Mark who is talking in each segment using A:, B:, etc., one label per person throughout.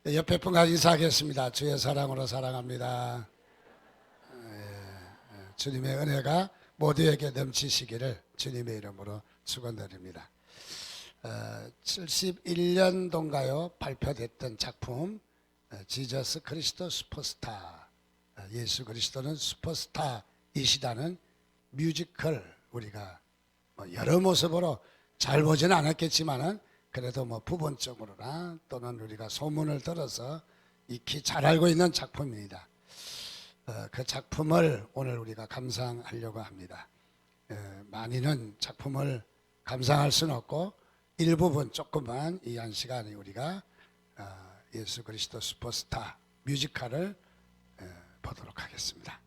A: 옆에 분과 인사하겠습니다. 주의 사랑으로 사랑합니다. 주님의 은혜가 모두에게 넘치시기를 주님의 이름으로 축원드립니다. 71년도인가요? 발표됐던 작품 지저스 그리스도 슈퍼스타, 예수 그리스도는 슈퍼스타이시다는 뮤지컬, 우리가 여러 모습으로 잘 보지는 않았겠지만은 그래도 부분적으로나 또는 우리가 소문을 들어서 익히 잘 알고 있는 작품입니다. 그 작품을 오늘 우리가 감상하려고 합니다. 많이는 작품을 감상할 수는 없고 일부분 조금만 이 한 시간에 우리가 예수 그리스도 슈퍼스타 뮤지컬을 보도록 하겠습니다.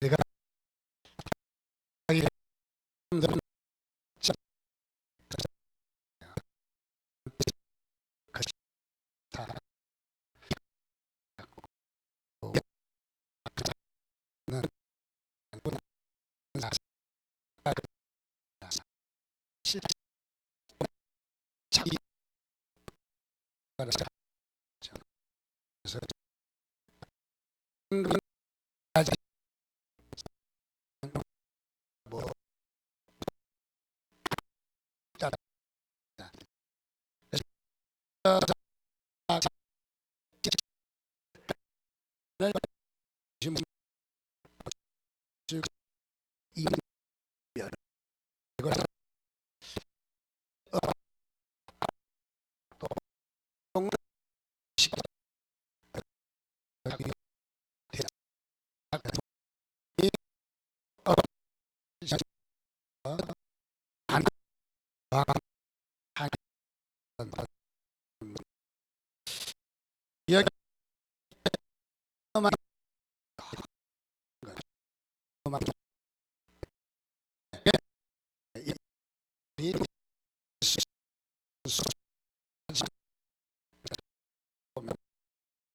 A: 내가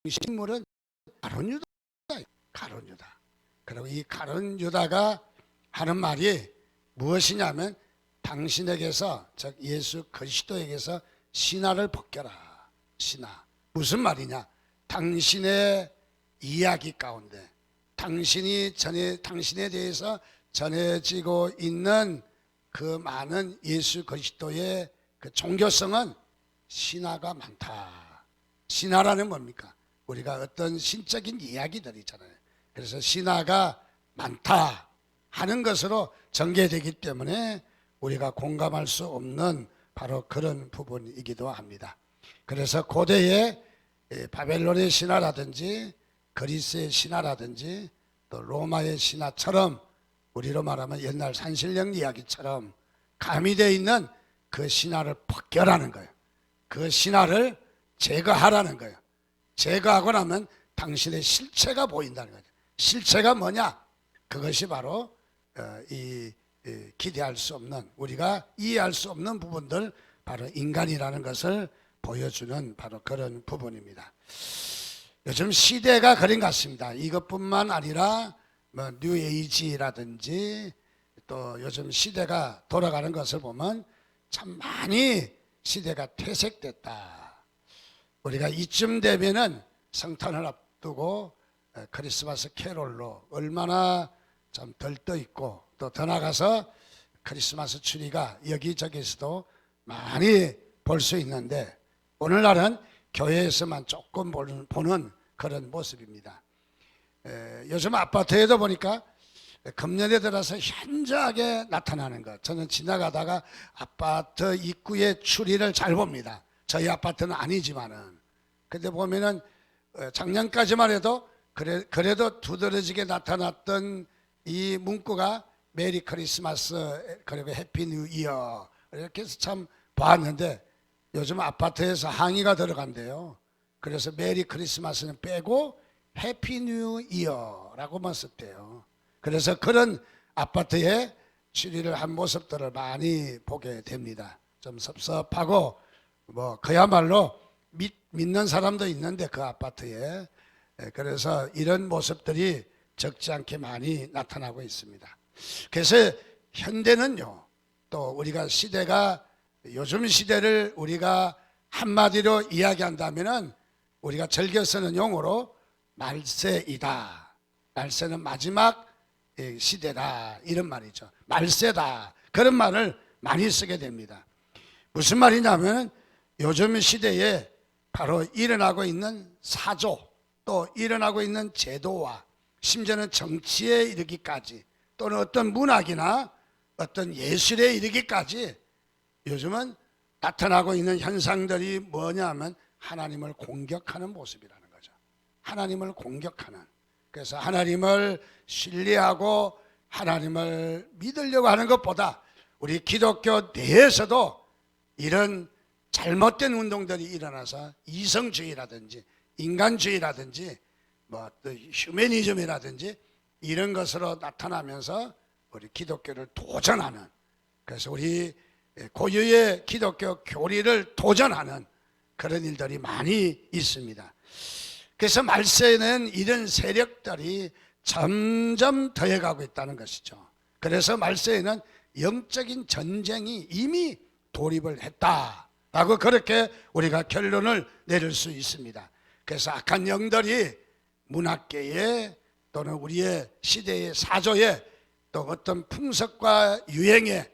A: 식물은 가룟 유다, 가룟 유다. 그리고 이 가룟 유다가 하는 말이 무엇이냐면 당신에게서, 즉 예수 그리스도에게서 신화를 벗겨라. 신화. 무슨 말이냐? 당신의 이야기 가운데 당신에 대해서 전해지고 있는 그 많은 예수 그리스도의 그 종교성은 신화가 많다. 신화라는 뭡니까? 우리가 어떤 신적인 이야기들 있잖아요. 그래서 신화가 많다 하는 것으로 전개되기 때문에 우리가 공감할 수 없는 바로 그런 부분이기도 합니다. 그래서 고대의 바벨론의 신화라든지 그리스의 신화라든지 또 로마의 신화처럼 우리로 말하면 옛날 산신령 이야기처럼 가미되어 있는 그 신화를 벗겨라는 거예요. 그 신화를 제거하라는 거예요. 제거하고 나면 당신의 실체가 보인다는 거죠. 실체가 뭐냐? 그것이 바로 기대할 수 없는, 우리가 이해할 수 없는 부분들, 바로 인간이라는 것을 보여주는 바로 그런 부분입니다. 요즘 시대가 그런 것 같습니다. 이것뿐만 아니라 뭐 뉴에이지라든지 또 요즘 시대가 돌아가는 것을 보면 참 많이 시대가 퇴색됐다. 우리가 이쯤 되면은 성탄을 앞두고 크리스마스 캐롤로 얼마나 좀 들떠 있고, 또 더 나가서 크리스마스 트리가 여기저기서도 많이 볼 수 있는데, 오늘날은 교회에서만 조금 보는 그런 모습입니다. 요즘 아파트에도 보니까 금년에 들어서 현저하게 나타나는 것. 저는 지나가다가 아파트 입구에 추리를 잘 봅니다. 저희 아파트는 아니지만은. 근데 보면은 작년까지만 해도 그래도 두드러지게 나타났던 이 문구가 메리 크리스마스 그리고 해피 뉴 이어 이렇게 해서 참 봤는데, 요즘 아파트에서 항의가 들어간대요. 그래서 메리 크리스마스는 빼고 해피 뉴 이어라고만 썼대요. 그래서 그런 아파트에 추리를 한 모습들을 많이 보게 됩니다. 좀 섭섭하고, 뭐 그야말로 믿는 사람도 있는데 그 아파트에. 그래서 이런 모습들이 적지 않게 많이 나타나고 있습니다. 그래서 현대는요, 또 우리가 시대가, 요즘 시대를 우리가 한마디로 이야기한다면은 우리가 즐겨 쓰는 용어로 말세이다. 말세는 마지막 시대다, 이런 말이죠. 말세다, 그런 말을 많이 쓰게 됩니다. 무슨 말이냐면 요즘 시대에 바로 일어나고 있는 사조, 또 일어나고 있는 제도와 심지어는 정치에 이르기까지, 또는 어떤 문학이나 어떤 예술에 이르기까지 요즘은 나타나고 있는 현상들이 뭐냐면 하나님을 공격하는 모습이라는 거죠. 하나님을 공격하는. 그래서 하나님을 신뢰하고 하나님을 믿으려고 하는 것보다 우리 기독교 내에서도 이런 잘못된 운동들이 일어나서 이성주의라든지 인간주의라든지 뭐 또 휴머니즘이라든지 이런 것으로 나타나면서 우리 기독교를 도전하는, 그래서 우리 고유의 기독교 교리를 도전하는 그런 일들이 많이 있습니다. 그래서 말세에는 이런 세력들이 점점 더해가고 있다는 것이죠. 그래서 말세에는 영적인 전쟁이 이미 돌입을 했다라고 그렇게 우리가 결론을 내릴 수 있습니다. 그래서 악한 영들이 문학계에 또는 우리의 시대의 사조에 또 어떤 풍습과 유행에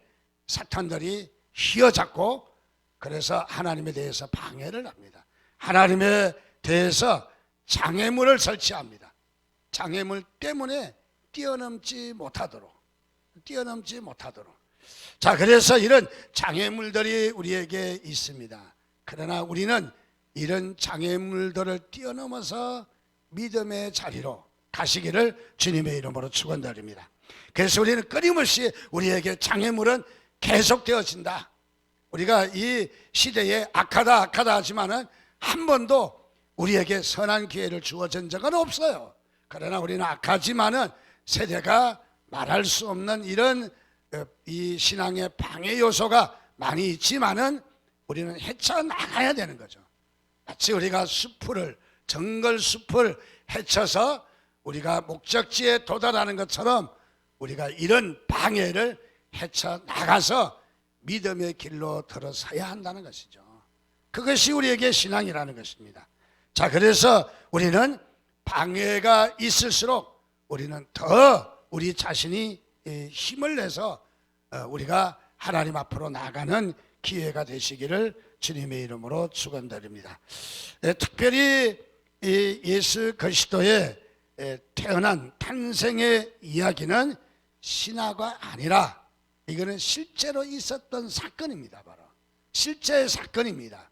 A: 사탄들이 휘어잡고, 그래서 하나님에 대해서 방해를 합니다. 하나님에 대해서 장애물을 설치합니다. 장애물 때문에 뛰어넘지 못하도록. 자, 그래서 이런 장애물들이 우리에게 있습니다. 그러나 우리는 이런 장애물들을 뛰어넘어서 믿음의 자리로 가시기를 주님의 이름으로 축원드립니다. 그래서 우리는 끊임없이 우리에게 장애물은 계속되어진다. 우리가 이 시대에 악하다 하지만은 한 번도 우리에게 선한 기회를 주어진 적은 없어요. 그러나 우리는 악하지만은 세대가 말할 수 없는 이런 이 신앙의 방해 요소가 많이 있지만은 우리는 헤쳐나가야 되는 거죠. 마치 우리가 정글 숲을 헤쳐서 우리가 목적지에 도달하는 것처럼 우리가 이런 방해를 헤쳐나가서 믿음의 길로 들어서야 한다는 것이죠. 그것이 우리에게 신앙이라는 것입니다. 자, 그래서 우리는 방해가 있을수록 우리는 더 우리 자신이 힘을 내서 우리가 하나님 앞으로 나가는 기회가 되시기를 주님의 이름으로 축원드립니다. 특별히 이 예수 그리스도의 태어난 탄생의 이야기는 신화가 아니라 이거는 실제로 있었던 사건입니다. 바로 실제의 사건입니다.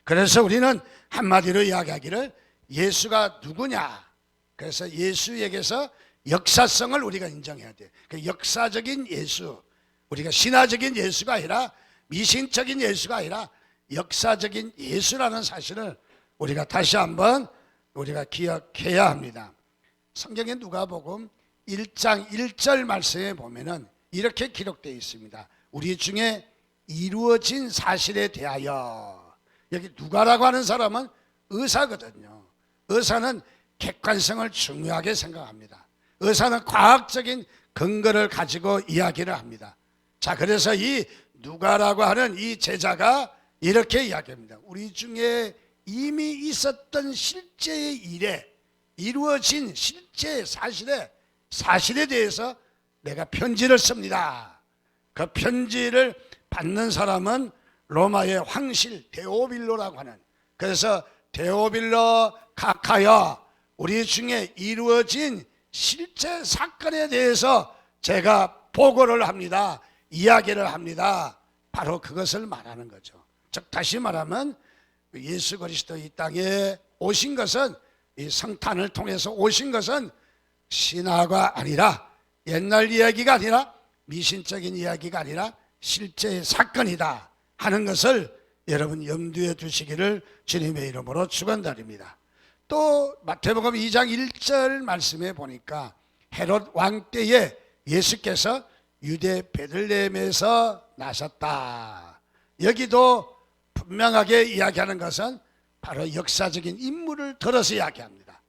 A: 그래서 우리는 한마디로 이야기하기를 예수가 누구냐, 그래서 예수에게서 역사성을 우리가 인정해야 돼요. 그 역사적인 예수, 우리가 신화적인 예수가 아니라 미신적인 예수가 아니라 역사적인 예수라는 사실을 우리가 다시 한번 우리가 기억해야 합니다. 성경의 누가복음 1장 1절 말씀에 보면은 이렇게 기록되어 있습니다. 우리 중에 이루어진 사실에 대하여. 여기 누가라고 하는 사람은 의사거든요. 의사는 객관성을 중요하게 생각합니다. 의사는 과학적인 근거를 가지고 이야기를 합니다. 자, 그래서 이 누가라고 하는 이 제자가 이렇게 이야기합니다. 우리 중에 이미 있었던 실제의 일에, 이루어진 실제 사실에 대해서 내가 편지를 씁니다. 그 편지를 받는 사람은 로마의 황실 데오빌로라고 하는, 그래서 데오빌로 각하여 우리 중에 이루어진 실제 사건에 대해서 제가 보고를 합니다. 이야기를 합니다. 바로 그것을 말하는 거죠. 즉 다시 말하면 예수 그리스도 이 땅에 오신 것은, 이 성탄을 통해서 오신 것은 신화가 아니라, 옛날 이야기가 아니라, 미신적인 이야기가 아니라 실제의 사건이다 하는 것을 여러분 염두에 두시기를 주님의 이름으로 축원드립니다. 또 마태복음 2장 1절 말씀에 보니까 헤롯 왕 때에 예수께서 유대 베들레헴에서 나셨다. 여기도 분명하게 이야기하는 것은 바로 역사적인 인물을 들어서 이야기합니다.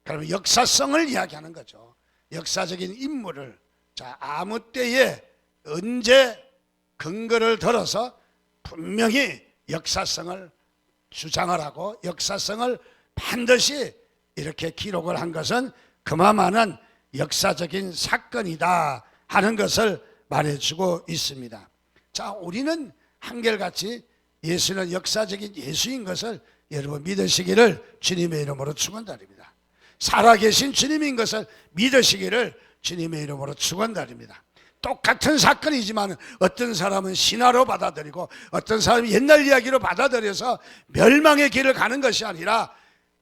A: 그러면 역사성을 이야기하는 거죠. 역사적인 인물을, 자, 아무 때에 언제 근거를 들어서 분명히 역사성을 주장을 하고 역사성을 반드시 이렇게 기록을 한 것은 그만한 역사적인 사건이다 하는 것을 말해주고 있습니다. 자, 우리는 한결같이 예수는 역사적인 예수인 것을 여러분 믿으시기를 주님의 이름으로 축원드립니다. 살아계신 주님인 것을 믿으시기를 주님의 이름으로 축원드립니다. 똑같은 사건이지만 어떤 사람은 신화로 받아들이고 어떤 사람은 옛날 이야기로 받아들여서 멸망의 길을 가는 것이 아니라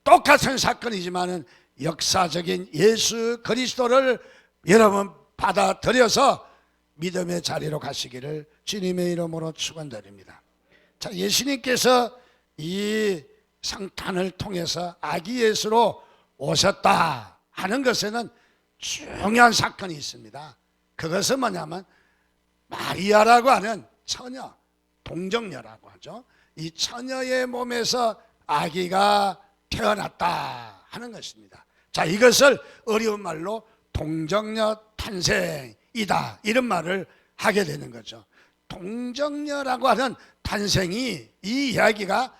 A: 똑같은 사건이지만 역사적인 예수 그리스도를 여러분 받아들여서 믿음의 자리로 가시기를 주님의 이름으로 축원드립니다. 자, 예수님께서 이 성탄을 통해서 아기 예수로 오셨다 하는 것에는 중요한 사건이 있습니다. 그것은 뭐냐면 마리아라고 하는 처녀, 동정녀라고 하죠. 이 처녀의 몸에서 아기가 태어났다 하는 것입니다. 자, 이것을 어려운 말로 동정녀 탄생이다 이런 말을 하게 되는 거죠. 동정녀라고 하는 탄생이, 이 이야기가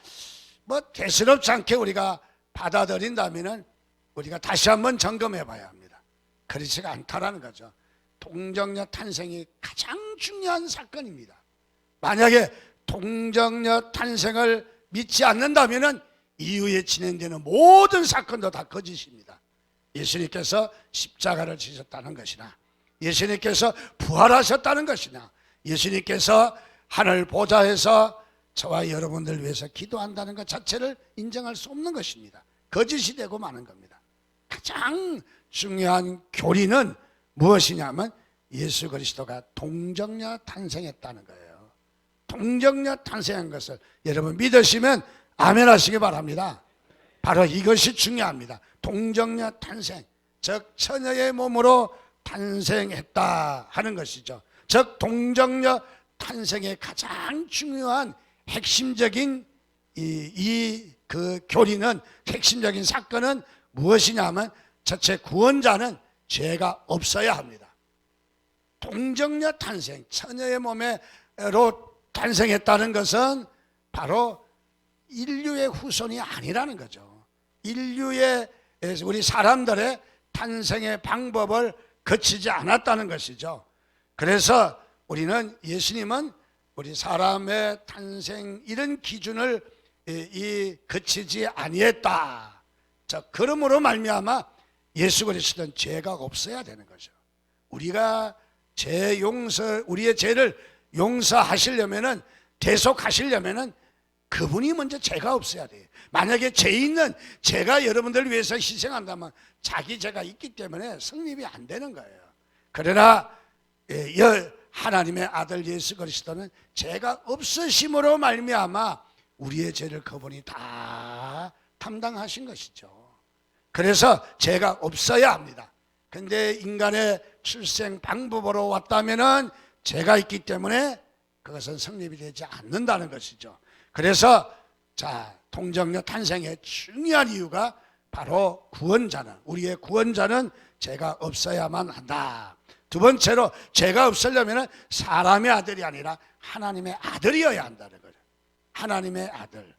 A: 뭐 대수롭지 않게 우리가 받아들인다면 우리가 다시 한번 점검해 봐야 합니다. 그렇지가 않다라는 거죠. 동정녀 탄생이 가장 중요한 사건입니다. 만약에 동정녀 탄생을 믿지 않는다면 이후에 진행되는 모든 사건도 다 거짓입니다. 예수님께서 십자가를 지셨다는 것이나, 예수님께서 부활하셨다는 것이나, 예수님께서 하늘 보좌에서 저와 여러분들 위해서 기도한다는 것 자체를 인정할 수 없는 것입니다. 거짓이 되고 마는 겁니다. 가장 중요한 교리는 무엇이냐면 예수 그리스도가 동정녀 탄생했다는 거예요. 동정녀 탄생한 것을 여러분 믿으시면 아멘 하시기 바랍니다. 바로 이것이 중요합니다. 동정녀 탄생, 즉 처녀의 몸으로 탄생했다 하는 것이죠. 즉 동정녀 탄생의 가장 중요한 핵심적인 그 교리는, 핵심적인 사건은 무엇이냐면 첫째, 구원자는 죄가 없어야 합니다. 동정녀 탄생, 처녀의 몸으로 탄생했다는 것은 바로 인류의 후손이 아니라는 거죠. 인류의, 우리 사람들의 탄생의 방법을 거치지 않았다는 것이죠. 그래서 우리는, 예수님은 우리 사람의 탄생 이런 기준을 거치지 아니했다. 자, 그러므로 말미암아 예수 그리스도는 죄가 없어야 되는 거죠. 우리가 우리의 죄를 용서하시려면은, 대속하시려면은 그분이 먼저 죄가 없어야 돼요. 만약에 죄 있는, 제가 여러분들을 위해서 희생한다면 자기 죄가 있기 때문에 성립이 안 되는 거예요. 그러나 하나님의 아들 예수 그리스도는 죄가 없으심으로 말미암아 우리의 죄를 그분이 다 담당하신 것이죠. 그래서 죄가 없어야 합니다. 근데 인간의 출생 방법으로 왔다면은 죄가 있기 때문에 그것은 성립이 되지 않는다는 것이죠. 그래서 동정녀 탄생의 중요한 이유가 바로 구원자는, 우리의 구원자는 죄가 없어야만 한다. 두 번째로 죄가 없으려면 사람의 아들이 아니라 하나님의 아들이어야 한다는 거예요. 하나님의 아들.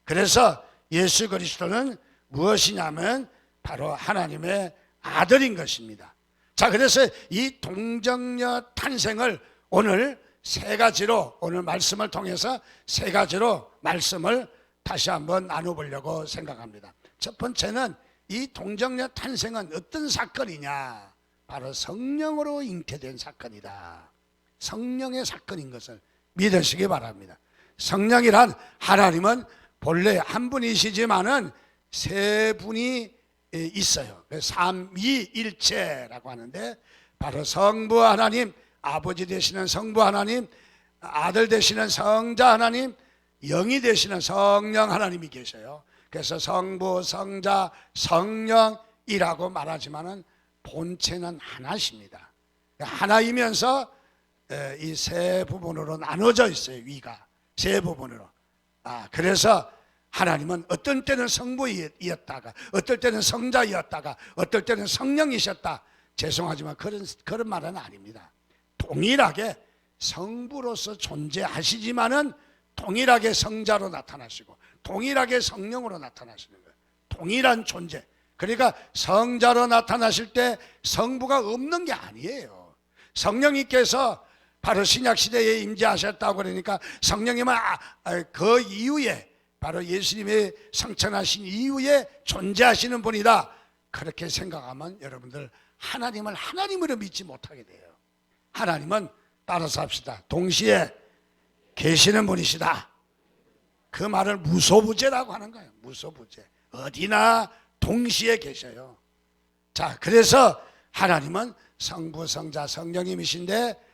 A: 그래서 예수 그리스도는 무엇이냐면 바로 하나님의 아들인 것입니다. 그래서 이 동정녀 탄생을 오늘 세 가지로, 오늘 말씀을 통해서 세 가지로 말씀을 다시 한번 나눠보려고 생각합니다. 첫 번째는 이 동정녀 탄생은 어떤 사건이냐? 바로 성령으로 잉태된 사건이다. 성령의 사건인 것을 믿으시기 바랍니다. 성령이란, 하나님은 본래 한 분이시지만은 세 분이 있어요. 삼위일체라고 하는데, 바로 성부 하나님, 아버지 되시는 성부 하나님, 아들 되시는 성자 하나님, 영이 되시는 성령 하나님이 계셔요. 그래서 성부, 성자, 성령이라고 말하지만은 본체는 하나십니다. 하나이면서 이 세 부분으로 나눠져 있어요. 위가 세 부분으로. 그래서 하나님은 어떤 때는 성부이었다가, 어떨 때는 성자이었다가, 어떨 때는 성령이셨다. 죄송하지만 그런 말은 아닙니다. 동일하게 성부로서 존재하시지만은 동일하게 성자로 나타나시고 동일하게 성령으로 나타나시는 거예요. 동일한 존재. 그러니까 성자로 나타나실 때 성부가 없는 게 아니에요. 성령님께서 바로 신약시대에 임재하셨다고 그러니까 성령님은 그 이후에, 바로 예수님의 성천하신 이후에 존재하시는 분이다. 그렇게 생각하면 여러분들 하나님을 하나님으로 믿지 못하게 돼요. 하나님은, 따라서 합시다, 동시에 계시는 분이시다. 그 말을 무소부재라고 하는 거예요. 무소부재. 어디나 동시에 계셔요. 그래서 하나님은 성부, 성자, 성령님이신데,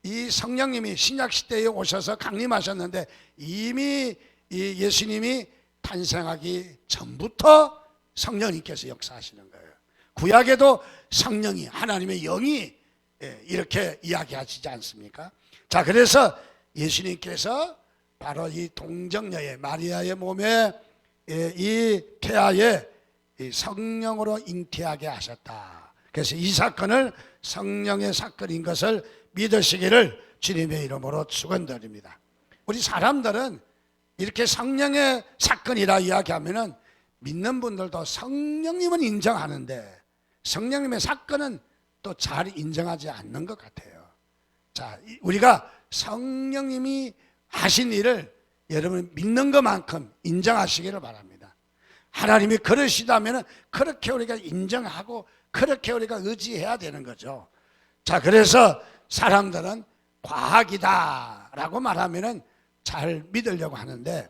A: 이 성령님이 신약시대에 오셔서 강림하셨는데 이미 이 예수님이 탄생하기 전부터 성령님께서 역사하시는 거예요. 구약에도 성령이, 하나님의 영이 이렇게 이야기하시지 않습니까? 그래서 예수님께서 바로 이 동정녀의, 마리아의 몸에 이 태아에 성령으로 잉태하게 하셨다. 그래서 이 사건을 성령의 사건인 것을 믿으시기를 주님의 이름으로 축원드립니다. 우리 사람들은 이렇게 성령의 사건이라 이야기하면은 믿는 분들도 성령님은 인정하는데 성령님의 사건은 또 잘 인정하지 않는 것 같아요. 우리가 성령님이 하신 일을 여러분 믿는 것만큼 인정하시기를 바랍니다. 하나님이 그러시다면 그렇게 우리가 인정하고 그렇게 우리가 의지해야 되는 거죠. 그래서 사람들은 과학이다 라고 말하면 잘 믿으려고 하는데,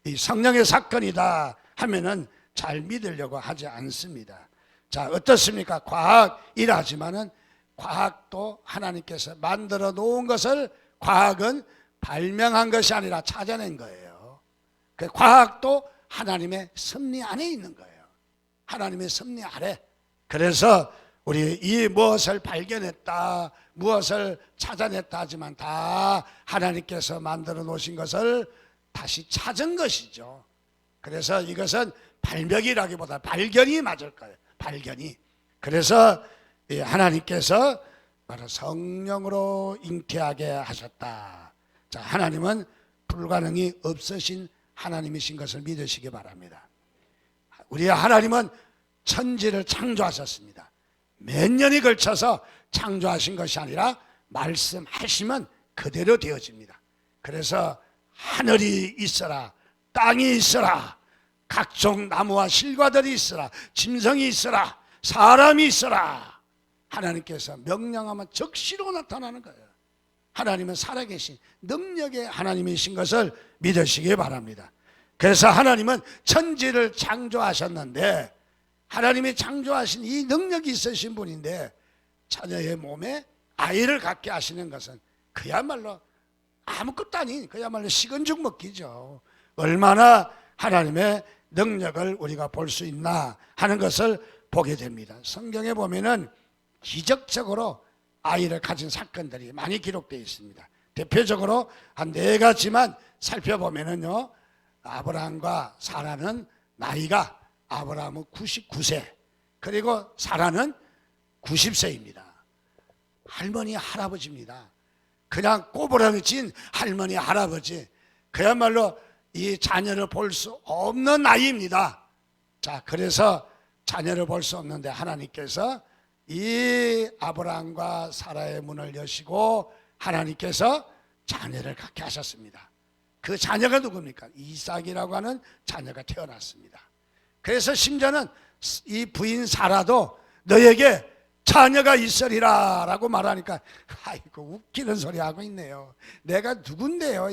A: 이 성령의 사건이다 하면은 잘 믿으려고 하지 않습니다. 어떻습니까? 과학이라지만은 과학도 하나님께서 만들어 놓은 것을, 과학은 발명한 것이 아니라 찾아낸 거예요. 그 과학도 하나님의 섭리 안에 있는 거예요. 하나님의 섭리 아래. 그래서 우리 이 무엇을 발견했다, 무엇을 찾아냈다 하지만 다 하나님께서 만들어 놓으신 것을 다시 찾은 것이죠. 그래서 이것은 발명이라기보다 발견이 맞을 거예요. 발견이. 그래서 하나님께서 바로 성령으로 잉태하게 하셨다. 하나님은 불가능이 없으신 하나님이신 것을 믿으시기 바랍니다. 우리 하나님은 천지를 창조하셨습니다. 몇 년이 걸쳐서 창조하신 것이 아니라 말씀하시면 그대로 되어집니다. 그래서 하늘이 있어라, 땅이 있어라, 각종 나무와 실과들이 있어라, 짐승이 있어라, 사람이 있어라. 하나님께서 명령하면 즉시로 나타나는 거예요. 하나님은 살아계신 능력의 하나님이신 것을 믿으시기 바랍니다. 그래서 하나님은 천지를 창조하셨는데, 하나님이 창조하신 이 능력이 있으신 분인데 자녀의 몸에 아이를 갖게 하시는 것은 그야말로 아무것도 아닌, 그야말로 식은 죽 먹기죠. 얼마나 하나님의 능력을 우리가 볼 수 있나 하는 것을 보게 됩니다. 성경에 보면은 기적적으로 아이를 가진 사건들이 많이 기록되어 있습니다. 대표적으로 한 4가지만 살펴보면은요, 아브라함과 사라는 나이가, 아브라함은 99세, 그리고 사라는 90세입니다. 할머니 할아버지입니다. 그냥 꼬부라미 진 할머니 할아버지, 그야말로 이 자녀를 볼 수 없는 나이입니다. 자, 그래서 자녀를 볼 수 없는데 하나님께서 이 아브라함과 사라의 문을 여시고 하나님께서 자녀를 갖게 하셨습니다. 그 자녀가 누굽니까? 이삭이라고 하는 자녀가 태어났습니다. 그래서 심지어는 이 부인 사라도 너에게 자녀가 있으리라 라고 말하니까, 아이고 웃기는 소리 하고 있네요. 내가 누군데요?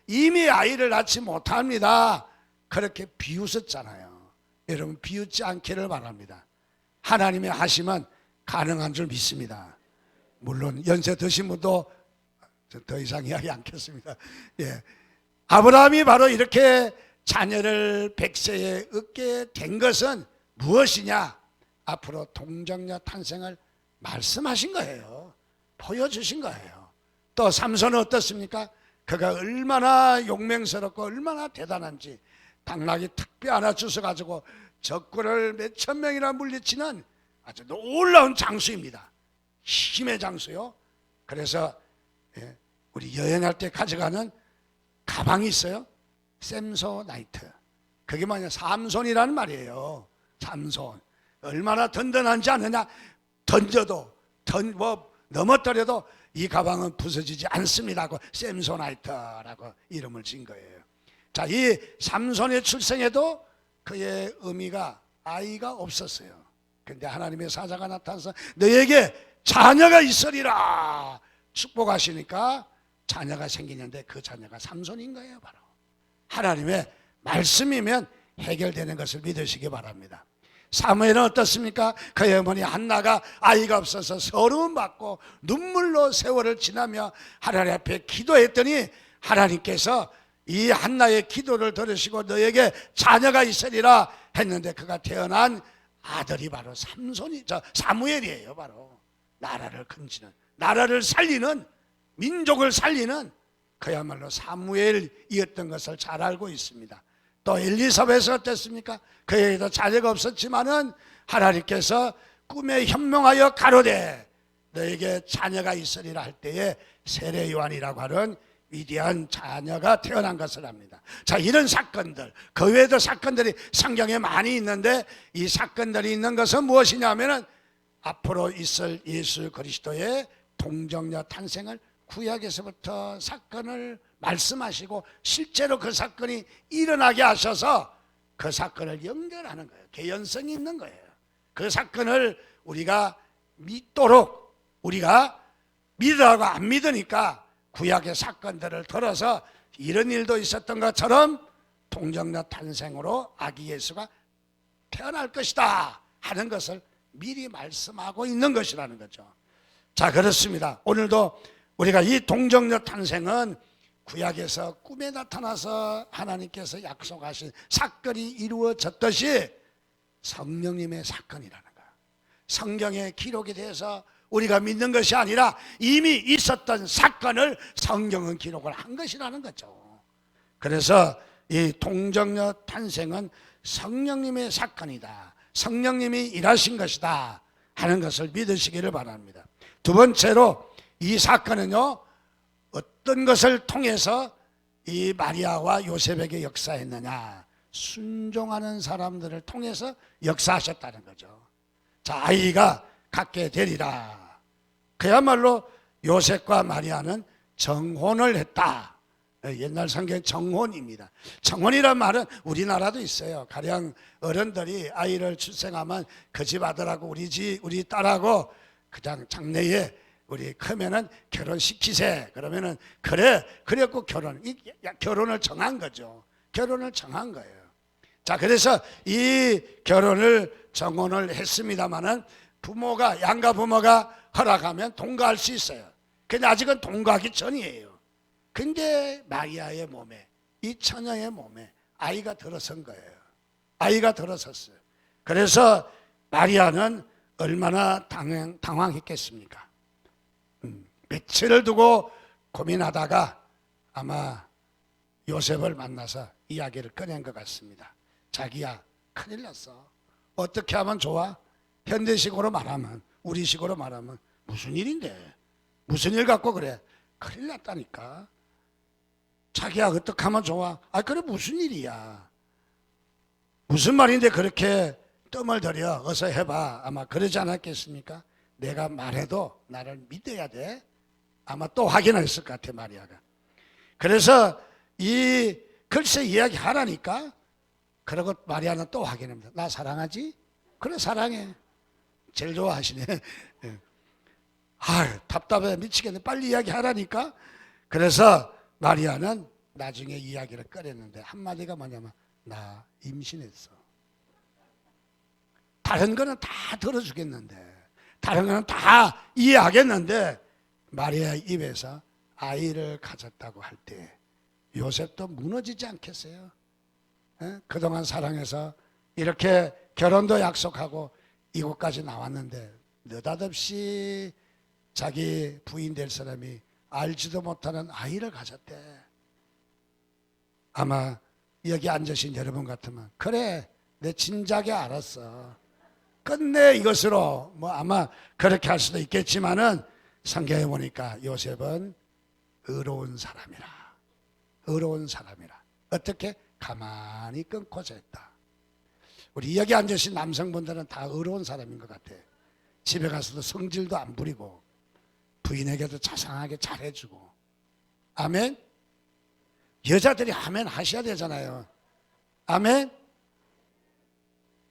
A: 이미 아이를 낳지 못합니다. 그렇게 비웃었잖아요. 여러분, 비웃지 않기를 바랍니다. 하나님의 하심은 가능한 줄 믿습니다. 물론 연세 드신 분도 더 이상 이야기 않겠습니다. 예. 아브라함이 바로 이렇게 자녀를 100세에 얻게 된 것은 무엇이냐? 앞으로 동정녀 탄생을 말씀하신 거예요. 보여주신 거예요. 또 삼손은 어떻습니까? 그가 얼마나 용맹스럽고 얼마나 대단한지, 당나귀 특비 하나 주워가지고 적군을 몇천 명이나 물리치는 아주 놀라운 장수입니다. 힘의 장수요. 그래서 우리 여행할 때 가져가는 가방이 있어요. 샘소나이트. 그게 뭐냐? 삼손이라는 말이에요. 삼손. 얼마나 든든한지 아느냐? 던져도 넘어뜨려도 이 가방은 부서지지 않습니다. 샘소나이트라고 이름을 지은 거예요. 자, 이 삼손의 출생에도 그의 의미가 아이가 없었어요. 그런데 하나님의 사자가 나타나서 너에게 자녀가 있으리라 축복하시니까 자녀가 생기는데 그 자녀가 삼손인 거예요. 바로 하나님의 말씀이면 해결되는 것을 믿으시기 바랍니다. 사무엘은 어떻습니까? 그의 어머니 한나가 아이가 없어서 서러움받고 눈물로 세월을 지나며 하나님 앞에 기도했더니 하나님께서 이 한나의 기도를 들으시고 너에게 자녀가 있으리라 했는데 그가 태어난 아들이 바로 사무엘이에요. 바로 나라를 건지는, 나라를 살리는, 민족을 살리는 그야말로 사무엘이었던 것을 잘 알고 있습니다. 또 엘리사벳은 어땠습니까? 그에게도 자녀가 없었지만은 하나님께서 꿈에 현명하여 가로되 너에게 자녀가 있으리라 할 때에 세례 요한이라고 하는 위대한 자녀가 태어난 것을 합니다. 자, 이런 사건들, 그 외에도 사건들이 성경에 많이 있는데 이 사건들이 있는 것은 무엇이냐면은 앞으로 있을 예수 그리스도의 동정녀 탄생을 구약에서부터 사건을 말씀하시고 실제로 그 사건이 일어나게 하셔서 그 사건을 연결하는 거예요. 개연성이 있는 거예요. 그 사건을 우리가 믿도록, 우리가 믿으라고 안 믿으니까 구약의 사건들을 들어서 이런 일도 있었던 것처럼 동정녀 탄생으로 아기 예수가 태어날 것이다 하는 것을 미리 말씀하고 있는 것이라는 거죠. 자, 그렇습니다. 오늘도 우리가 이 동정녀 탄생은 구약에서 꿈에 나타나서 하나님께서 약속하신 사건이 이루어졌듯이 성령님의 사건이라는 거예요. 성경에 기록이 돼서 우리가 믿는 것이 아니라 이미 있었던 사건을 성경은 기록을 한 것이라는 거죠. 그래서 이 동정녀 탄생은 성령님의 사건이다, 성령님이 일하신 것이다 하는 것을 믿으시기를 바랍니다. 두 번째로 이 사건은요, 어떤 것을 통해서 이 마리아와 요셉에게 역사했느냐? 순종하는 사람들을 통해서 역사하셨다는 거죠. 자, 아이가 갖게 되리라. 그야말로 요셉과 마리아는 정혼을 했다. 옛날 성경 정혼입니다. 정혼이란 말은 우리나라도 있어요. 가령 어른들이 아이를 출생하면 그 집 아들하고 우리 딸하고 그냥 장래에 우리 크면은 결혼시키세. 그러면은 그래갖고 결혼을 정한 거죠. 결혼을 정한 거예요. 자, 그래서 이 결혼을 정혼을 했습니다마는 양가 부모가 허락하면 동거할 수 있어요. 근데 아직은 동거하기 전이에요. 근데 마리아의 몸에, 이 처녀의 몸에 아이가 들어선 거예요. 아이가 들어섰어요. 그래서 마리아는 얼마나 당황했겠습니까? 며칠을 두고 고민하다가 아마 요셉을 만나서 이야기를 꺼낸 것 같습니다. 자기야, 큰일 났어. 어떻게 하면 좋아? 현대식으로 말하면, 우리식으로 말하면 무슨 일인데? 무슨 일 갖고 그래? 큰일 났다니까. 자기야, 어떻게 하면 좋아? 그래, 무슨 일이야? 무슨 말인데 그렇게 뜸을 들여? 어서 해봐. 아마 그러지 않았겠습니까? 내가 말해도 나를 믿어야 돼. 아마 또 확인했을 것 같아, 마리아가. 그래서 글쎄 이야기 하라니까. 그러고 마리아는 또 확인합니다. 나 사랑하지? 그래, 사랑해. 제일 좋아하시네. 답답해 미치겠네. 빨리 이야기 하라니까. 그래서 마리아는 나중에 이야기를 꺼냈는데 한마디가 뭐냐면, 나 임신했어. 다른 거는 다 들어주겠는데, 다른 거는 다 이해하겠는데, 마리아의 입에서 아이를 가졌다고 할 때 요셉도 무너지지 않겠어요? 그동안 사랑해서 이렇게 결혼도 약속하고 이곳까지 나왔는데 느닷없이 자기 부인 될 사람이 알지도 못하는 아이를 가졌대. 아마 여기 앉으신 여러분 같으면, 그래, 내 진작에 알았어. 끝내 이것으로 아마 그렇게 할 수도 있겠지만은 성경에 보니까 요셉은 의로운 사람이라. 의로운 사람이라. 어떻게? 가만히 끊고자 했다. 우리 여기 앉으신 남성분들은 다 의로운 사람인 것 같아. 집에 가서도 성질도 안 부리고 부인에게도 자상하게 잘해주고. 아멘? 여자들이 아멘 하셔야 되잖아요. 아멘?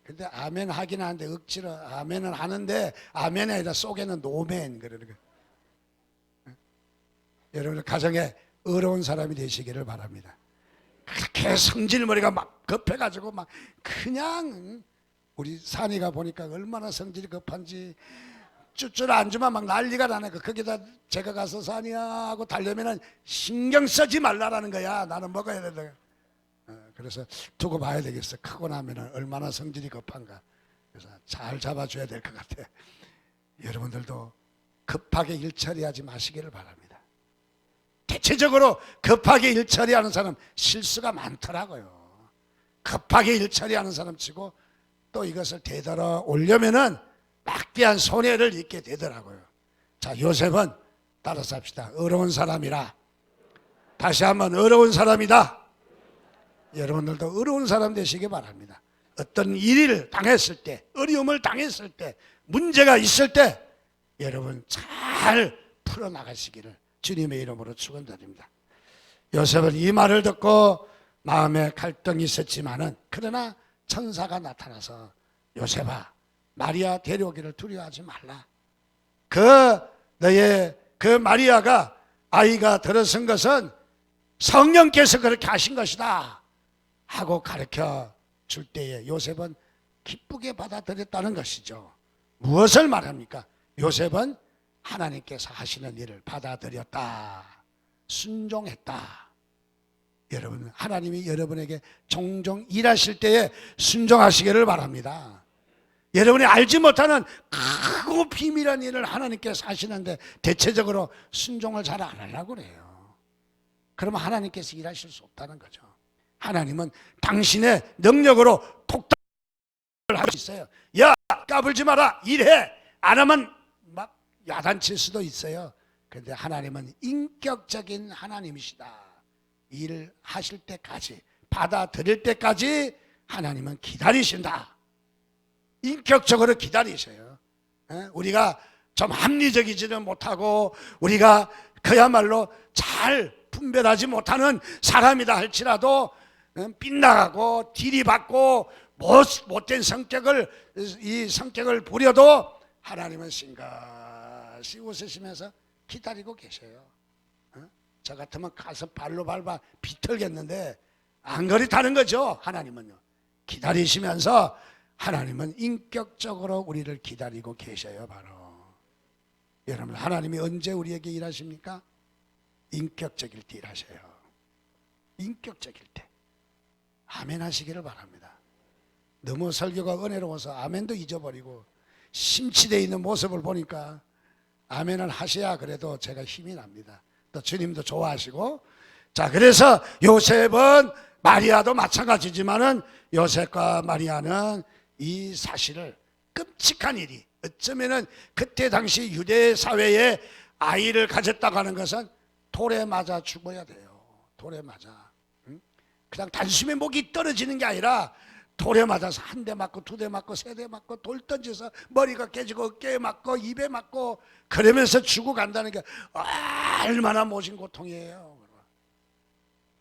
A: 근데 아멘 하긴 하는데 억지로 아멘은 하는데 아멘이 아니라 속에는 노멘 그러는 거예요. 여러분 가정에 의로운 사람이 되시기를 바랍니다. 그렇게 성질머리가 막 급해가지고 막 그냥 우리 산이가 보니까 얼마나 성질이 급한지 쭈쭈 앉으면 막 난리가 나네. 거기다 제가 가서 산이야 하고 달려면은 신경 쓰지 말라라는 거야. 나는 먹어야 된다. 그래서 두고 봐야 되겠어. 크고 나면은 얼마나 성질이 급한가. 그래서 잘 잡아줘야 될 것 같아. 여러분들도 급하게 일 처리하지 마시기를 바랍니다. 대체적으로 급하게 일 처리하는 사람 실수가 많더라고요. 급하게 일 처리하는 사람 치고 또 이것을 되돌아 오려면은 막대한 손해를 입게 되더라고요. 자, 요셉은 따라서 합시다. 의로운 사람이라. 다시 한번 의로운 사람이다. 여러분들도 의로운 사람 되시기 바랍니다. 어떤 일을 당했을 때, 어려움을 당했을 때, 문제가 있을 때 여러분 잘 풀어나가시기를 주님의 이름으로 축원드립니다. 요셉은 이 말을 듣고 마음에 갈등이 있었지만은 그러나 천사가 나타나서 요셉아, 마리아 데려오기를 두려워하지 말라. 너의 마리아가 아이가 들어선 것은 성령께서 그렇게 하신 것이다 하고 가르쳐 줄 때에 요셉은 기쁘게 받아들였다는 것이죠. 무엇을 말합니까? 요셉은 하나님께서 하시는 일을 받아들였다. 순종했다. 여러분, 하나님이 여러분에게 종종 일하실 때에 순종하시기를 바랍니다. 여러분이 알지 못하는 크고 비밀한 일을 하나님께서 하시는데 대체적으로 순종을 잘 안 하려고 그래요. 그러면 하나님께서 일하실 수 없다는 거죠. 하나님은 당신의 능력으로 독단을 할 수 있어요. 야, 까불지 마라. 일해. 안 하면 막 야단칠 수도 있어요. 그런데 하나님은 인격적인 하나님이시다. 일을 하실 때까지, 받아들일 때까지 하나님은 기다리신다. 인격적으로 기다리셔요. 우리가 좀 합리적이지는 못하고 우리가 그야말로 잘 분별하지 못하는 사람이다 할지라도 빗나가고 디리받고 못된 성격을 이 성격을 부려도 하나님은 싱긋이 웃으시면서 기다리고 계셔요. 저 같으면 가서 발로 밟아 비틀겠는데 안 그렇다는 거죠. 하나님은요, 기다리시면서 하나님은 인격적으로 우리를 기다리고 계셔요. 바로 여러분, 하나님이 언제 우리에게 일하십니까? 인격적일 때 일하셔요. 인격적일 때. 아멘 하시기를 바랍니다. 너무 설교가 은혜로워서 아멘도 잊어버리고 심취되어 있는 모습을 보니까 아멘을 하셔야 그래도 제가 힘이 납니다. 또 주님도 좋아하시고. 자, 그래서 요셉은, 마리아도 마찬가지지만은 요셉과 마리아는 이 사실을, 끔찍한 일이, 어쩌면은 그때 당시 유대 사회에 아이를 가졌다고 하는 것은 돌에 맞아 죽어야 돼요. 돌에 맞아. 그냥 단숨에 목이 떨어지는 게 아니라 돌에 맞아서 한 대 맞고 두 대 맞고 세 대 맞고 돌 던져서 머리가 깨지고 어깨에 맞고 입에 맞고 그러면서 죽어간다는 게 얼마나 모진 고통이에요.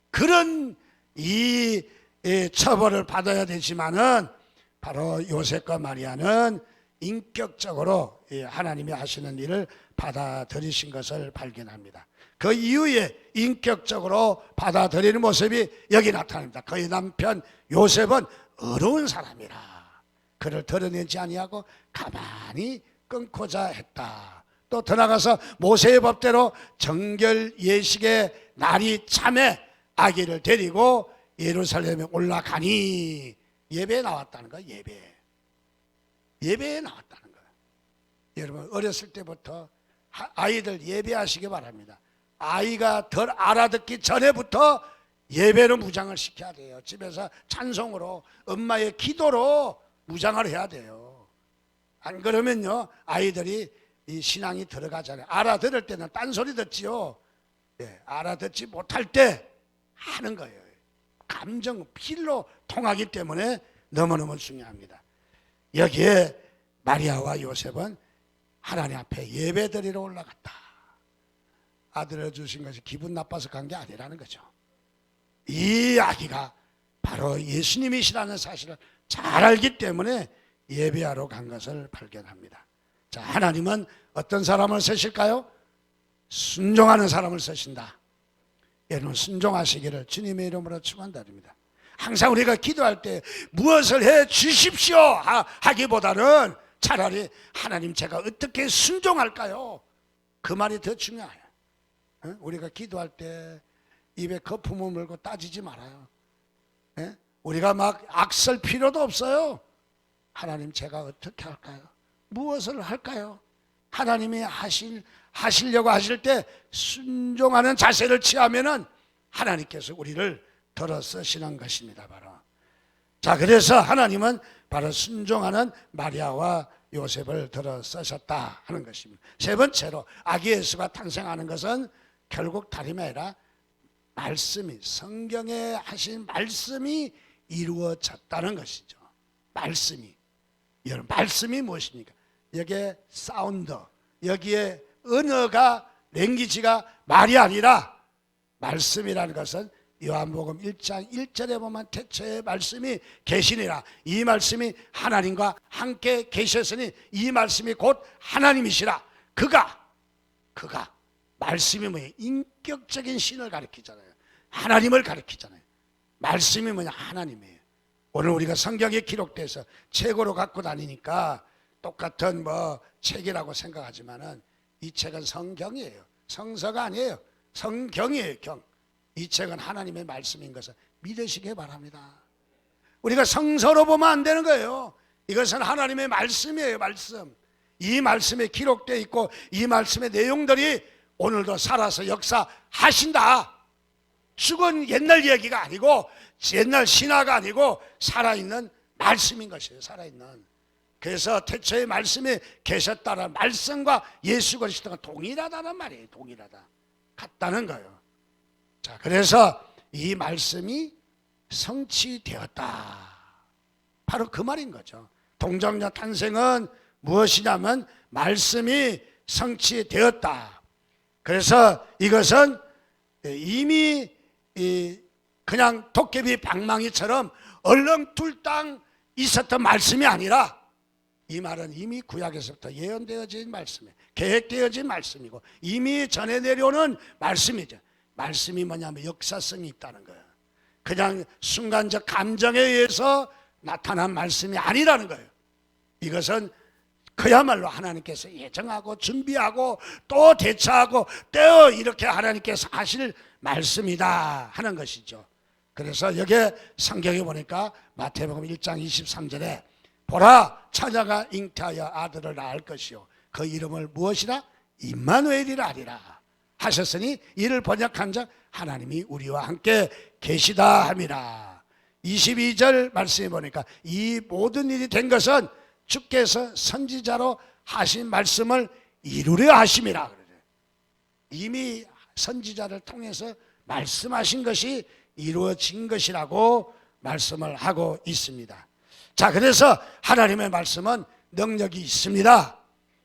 A: 그런 이 처벌을 받아야 되지만은 바로 요셉과 마리아는 인격적으로 하나님이 하시는 일을 받아들이신 것을 발견합니다. 그 이후에 인격적으로 받아들이는 모습이 여기 나타납니다. 그의 남편 요셉은 어려운 사람이라 그를 드러내지 아니하고 가만히 끊고자 했다. 또 더 나가서 모세의 법대로 정결 예식의 날이 참에 아기를 데리고 예루살렘에 올라가니 예배에 나왔다는 거예요. 예배에 나왔다는 거예요. 여러분, 어렸을 때부터 아이들 예배하시기 바랍니다. 아이가 덜 알아듣기 전에부터 예배로 무장을 시켜야 돼요. 집에서 찬송으로, 엄마의 기도로 무장을 해야 돼요. 안 그러면요, 아이들이 이 신앙이 들어가잖아요. 알아들을 때는 딴소리 듣지요. 알아듣지 못할 때 하는 거예요. 감정, 필로 통하기 때문에 너무너무 중요합니다. 여기에 마리아와 요셉은 하나님 앞에 예배 드리러 올라갔다. 아들을 주신 것이 기분 나빠서 간 게 아니라는 거죠. 이 아기가 바로 예수님이시라는 사실을 잘 알기 때문에 예배하러 간 것을 발견합니다. 자, 하나님은 어떤 사람을 쓰실까요? 순종하는 사람을 쓰신다. 여러분, 순종하시기를 주님의 이름으로 축원드립니다. 항상 우리가 기도할 때 무엇을 해 주십시오 하기보다는 차라리 하나님, 제가 어떻게 순종할까요? 그 말이 더 중요해요. 우리가 기도할 때 입에 거품을 물고 따지지 말아요. 우리가 막 악설 필요도 없어요. 하나님, 제가 어떻게 할까요? 무엇을 할까요? 하나님이 하시려고 하실 때 순종하는 자세를 취하면은 하나님께서 우리를 들어 쓰시는 것입니다. 바로. 자, 그래서 하나님은 바로 순종하는 마리아와 요셉을 들어 쓰셨다 하는 것입니다. 세 번째로 아기 예수가 탄생하는 것은 결국 다름이 아니라 말씀이, 성경에 하신 말씀이 이루어졌다는 것이죠. 말씀이. 여러분, 말씀이 무엇입니까? 여기에 사운드, 여기에 언어가, 랭귀지가 말이 아니라 말씀이라는 것은 요한복음 1장 1절에 보면 태초에 말씀이 계시니라. 이 말씀이 하나님과 함께 계셨으니 이 말씀이 곧 하나님이시라. 그가 말씀이 뭐예요? 인격적인 신을 가리키잖아요. 하나님을 가리키잖아요. 말씀이 뭐냐? 하나님이에요. 오늘 우리가 성경에 기록돼서 책으로 갖고 다니니까 똑같은 책이라고 생각하지만은 이 책은 성경이에요. 성서가 아니에요. 성경이에요. 경. 이 책은 하나님의 말씀인 것을 믿으시기 바랍니다. 우리가 성서로 보면 안 되는 거예요. 이것은 하나님의 말씀이에요. 말씀. 이 말씀에 기록되어 있고 이 말씀의 내용들이 오늘도 살아서 역사하신다. 죽은 옛날 얘기가 아니고 옛날 신화가 아니고 살아있는 말씀인 것이에요. 살아있는. 그래서 태초에 말씀이 계셨다는 말씀과 예수 그리스도가 동일하다는 말이에요. 동일하다. 같다는 거예요. 자, 그래서 이 말씀이 성취되었다. 바로 그 말인 거죠. 동정녀 탄생은 무엇이냐면 말씀이 성취되었다. 그래서 이것은 이미 그냥 도깨비 방망이처럼 얼렁툴땅 있었던 말씀이 아니라 이 말은 이미 구약에서부터 예언되어진 말씀이에요. 계획되어진 말씀이고 이미 전해 내려오는 말씀이죠. 말씀이 뭐냐면 역사성이 있다는 거예요. 그냥 순간적 감정에 의해서 나타난 말씀이 아니라는 거예요. 이것은 그야말로 하나님께서 예정하고 준비하고 또 대처하고 또 이렇게 하나님께서 하실 말씀이다 하는 것이죠. 그래서 여기에 성경에 보니까 마태복음 1장 23절에 보라 처녀가 잉태하여 아들을 낳을 것이요 그 이름을 무엇이라? 임마누엘이라 하리라 하셨으니 이를 번역한 자 하나님이 우리와 함께 계시다 함이라. 22절 말씀에 보니까 이 모든 일이 된 것은 주께서 선지자로 하신 말씀을 이루려 하심이라. 이미 선지자를 통해서 말씀하신 것이 이루어진 것이라고 말씀을 하고 있습니다. 자, 그래서 하나님의 말씀은 능력이 있습니다.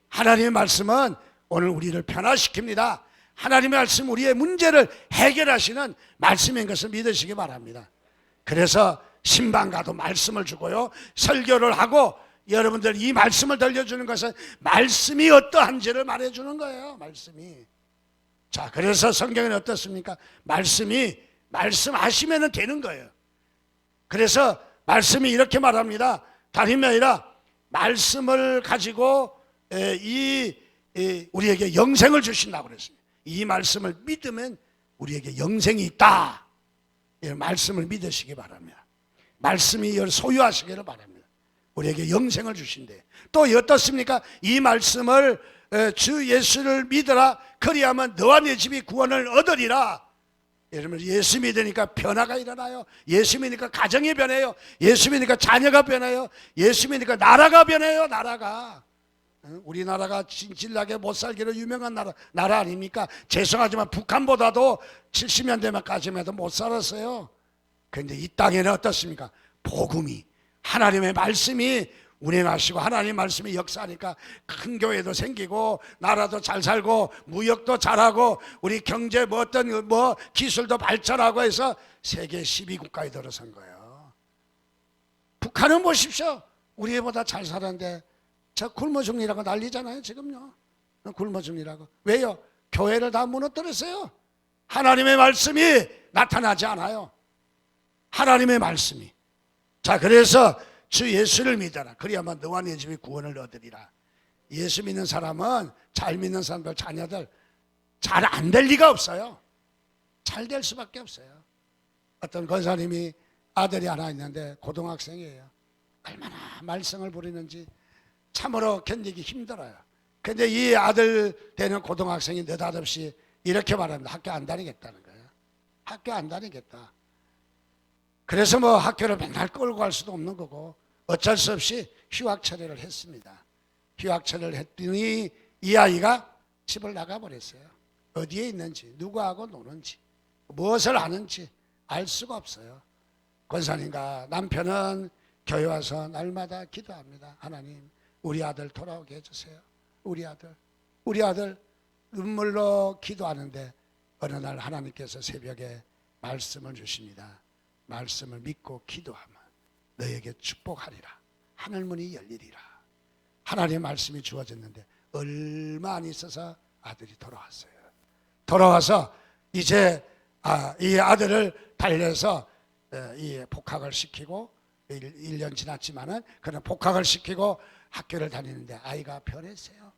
A: 하나님의 말씀은 오늘 우리를 변화시킵니다. 하나님의 말씀 우리의 문제를 해결하시는 말씀인 것을 믿으시기 바랍니다. 그래서 신방가도 말씀을 주고요, 설교를 하고 여러분들 이 말씀을 들려주는 것은 말씀이 어떠한지를 말해주는 거예요. 말씀이. 자, 그래서 성경은 어떻습니까? 말씀이 말씀하시면 되는 거예요. 그래서 말씀이 이렇게 말합니다. 다름이 아니라 말씀을 가지고 우리에게 영생을 주신다고 그랬습니다. 이 말씀을 믿으면 우리에게 영생이 있다. 이 말씀을 믿으시기 바랍니다. 말씀이 소유하시기를 바랍니다. 우리에게 영생을 주신대. 또 어떻습니까? 이 말씀을 주 예수를 믿어라. 그리하면 너와 네 집이 구원을 얻으리라. 여러분, 예수 믿으니까 변화가 일어나요. 예수 믿으니까 가정이 변해요. 예수 믿으니까 자녀가 변해요. 예수 믿으니까 나라가 변해요. 나라가. 우리나라가 진실하게 못 살기로 유명한 나라 아닙니까? 죄송하지만 북한보다도 70년대만까지만 해도 못 살았어요. 그런데 이 땅에는 어떻습니까? 복음이, 하나님의 말씀이 운행하시고 하나님의 말씀이 역사하니까 큰 교회도 생기고 나라도 잘 살고 무역도 잘하고 우리 경제 어떤 기술도 발전하고 해서 세계 12국가에 들어선 거예요. 북한은 보십시오. 우리보다 잘 살았는데 저 굶어 죽느라고 난리잖아요. 지금요. 굶어 죽느라고. 왜요? 교회를 다 무너뜨렸어요. 하나님의 말씀이 나타나지 않아요. 하나님의 말씀이. 자, 그래서 주 예수를 믿어라. 그리야만 너와 네 집이 구원을 얻으리라. 예수 믿는 사람은, 잘 믿는 사람들, 자녀들 잘 안 될 리가 없어요. 잘 될 수밖에 없어요. 어떤 권사님이 아들이 하나 있는데 고등학생이에요. 얼마나 말썽을 부리는지 참으로 견디기 힘들어요. 근데 이 아들 되는 고등학생이 느닷없이 이렇게 말합니다. 학교 안 다니겠다는 거예요. 학교 안 다니겠다. 그래서 학교를 맨날 끌고 갈 수도 없는 거고 어쩔 수 없이 휴학 처리를 했습니다. 휴학 처리를 했더니 이 아이가 집을 나가버렸어요. 어디에 있는지, 누구하고 노는지, 무엇을 하는지 알 수가 없어요. 권사님과 남편은 교회 와서 날마다 기도합니다. 하나님, 우리 아들 돌아오게 해주세요. 우리 아들 눈물로 기도하는데 어느 날 하나님께서 새벽에 말씀을 주십니다. 말씀을 믿고 기도하면 너에게 축복하리라. 하늘문이 열리리라. 하나님의 말씀이 주어졌는데 얼마 안 있어서 아들이 돌아왔어요. 돌아와서 이제 이 아들을 달래서 이 복학을 시키고 1년 지났지만은 그는 복학을 시키고 학교를 다니는데 아이가 변했어요.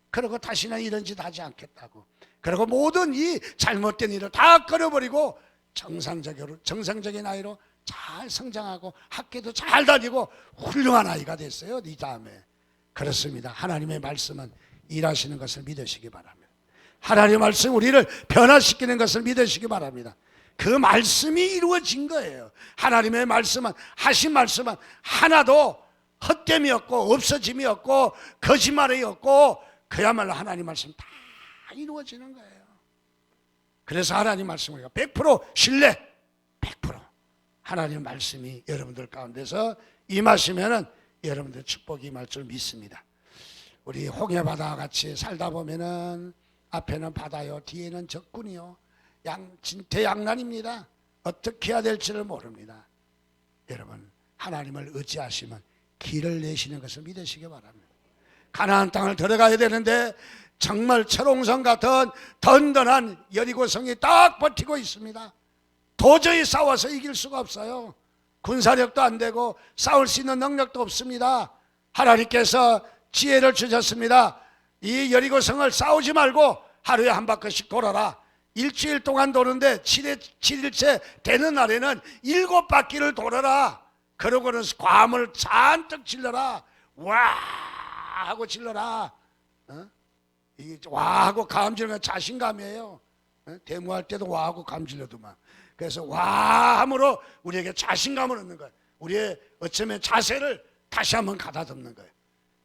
A: 그리고 다시는 이런 짓 하지 않겠다고. 그리고 모든 이 잘못된 일을 다 끊어버리고 정상적인 아이로 잘 성장하고 학교도 잘 다니고 훌륭한 아이가 됐어요. 이 다음에. 그렇습니다. 하나님의 말씀은 일하시는 것을 믿으시기 바랍니다. 하나님의 말씀 우리를 변화시키는 것을 믿으시기 바랍니다. 그 말씀이 이루어진 거예요. 하나님의 말씀은, 하신 말씀은 하나도 헛됨이 없고 없어짐이 없고 거짓말이 없고 그야말로 하나님 말씀 다 이루어지는 거예요. 그래서 하나님 말씀 우리가 100% 신뢰, 100% 하나님 말씀이 여러분들 가운데서 임하시면은 여러분들 축복이 임할 줄 믿습니다. 우리 홍해 바다와 같이 살다 보면은 앞에는 바다요, 뒤에는 적군이요. 진퇴양난입니다. 어떻게 해야 될지를 모릅니다. 여러분, 하나님을 의지하시면 길을 내시는 것을 믿으시기 바랍니다. 가나안 땅을 들어가야 되는데 정말 철옹성 같은 든든한 여리고성이 딱 버티고 있습니다. 도저히 싸워서 이길 수가 없어요. 군사력도 안 되고 싸울 수 있는 능력도 없습니다. 하나님께서 지혜를 주셨습니다. 이 여리고성을 싸우지 말고 하루에 한 바퀴씩 돌아라. 일주일 동안 도는데 7일째 되는 날에는 7바퀴를 돌아라. 그러고는 괌을 잔뜩 질러라. 와 하고 질러라. 이게 와 하고 감 지르는 건 자신감이에요. 데모할 때도 와 하고 감 질러도만. 그래서 와 함으로 우리에게 자신감을 얻는 거예요. 우리의 어쩌면 자세를 다시 한번 가다듬는 거예요.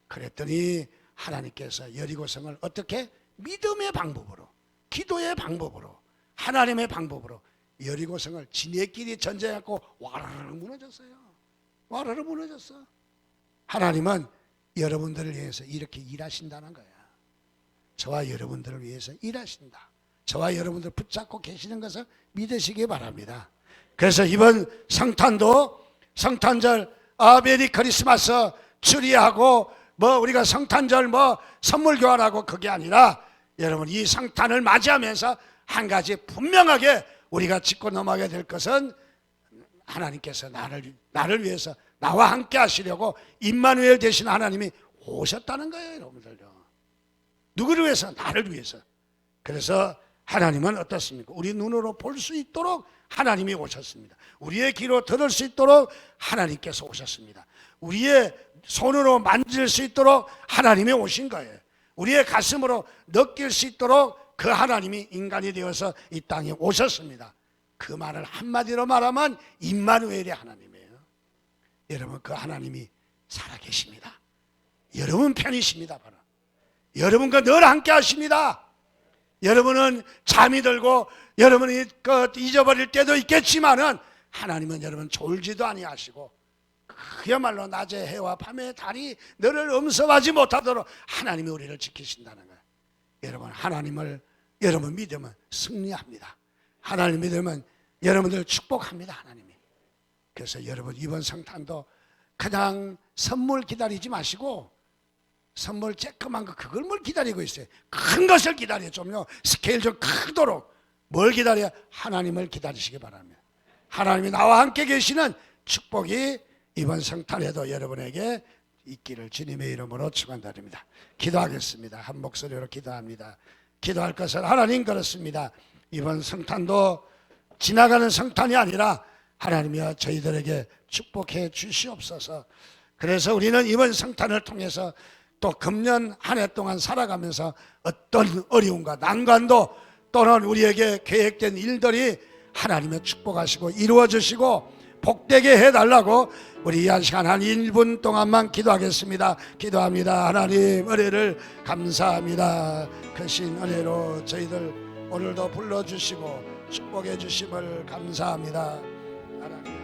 A: 그랬더니 하나님께서 여리고성을 어떻게? 믿음의 방법으로, 기도의 방법으로, 하나님의 방법으로 여리고성을 지네끼리 전쟁했고 와르르 무너졌어요. 와르르 무너졌어. 하나님은 여러분들을 위해서 이렇게 일하신다는 거야. 저와 여러분들을 위해서 일하신다. 저와 여러분들 붙잡고 계시는 것을 믿으시기 바랍니다. 그래서 이번 성탄도 성탄절 메리 크리스마스 추리하고 우리가 성탄절 선물 교환하고 그게 아니라 여러분 이 성탄을 맞이하면서 한 가지 분명하게 우리가 짚고 넘어가야 될 것은 하나님께서 나를 위해서 나와 함께 하시려고 임마누엘 되신 하나님이 오셨다는 거예요. 여러분들요. 누구를 위해서? 나를 위해서. 그래서 하나님은 어떻습니까? 우리 눈으로 볼 수 있도록 하나님이 오셨습니다. 우리의 귀로 들을 수 있도록 하나님께서 오셨습니다. 우리의 손으로 만질 수 있도록 하나님이 오신 거예요. 우리의 가슴으로 느낄 수 있도록 그 하나님이 인간이 되어서 이 땅에 오셨습니다. 그 말을 한마디로 말하면 임마누엘의 하나님이에요. 여러분 그 하나님이 살아계십니다. 여러분 편이십니다. 바로 여러분과 늘 함께 하십니다. 여러분은 잠이 들고 여러분이 잊어버릴 때도 있겠지만은 하나님은 여러분 졸지도 아니하시고 그야말로 낮에 해와 밤에 달이 너를 엄습하지 못하도록 하나님이 우리를 지키신다는 거예요. 여러분 하나님을 여러분 믿으면 승리합니다. 하나님 믿으면 여러분들 축복합니다. 하나님이. 그래서 여러분 이번 성탄도 그냥 선물 기다리지 마시고 선물 쬐끄만 거 그걸 뭘 기다리고 있어요. 큰 것을 기다려 좀요. 스케일 좀 크도록 뭘 기다려? 하나님을 기다리시기 바랍니다. 하나님이 나와 함께 계시는 축복이 이번 성탄에도 여러분에게 있기를 주님의 이름으로 축원드립니다. 기도하겠습니다. 한 목소리로 기도합니다. 기도할 것은 하나님 그렇습니다. 이번 성탄도 지나가는 성탄이 아니라 하나님이여 저희들에게 축복해 주시옵소서. 그래서 우리는 이번 성탄을 통해서 또 금년 한 해 동안 살아가면서 어떤 어려움과 난관도 또는 우리에게 계획된 일들이 하나님의 축복하시고 이루어 주시고 복되게 해달라고 우리 이 한 시간 한 1분 동안만 기도하겠습니다. 기도합니다. 하나님 은혜를 감사합니다. 크신 은혜로 저희들 오늘도 불러주시고 축복해 주심을 감사합니다. 하나님.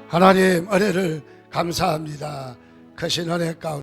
A: 하나님 은혜를 감사합니다. 크신 은혜 가운데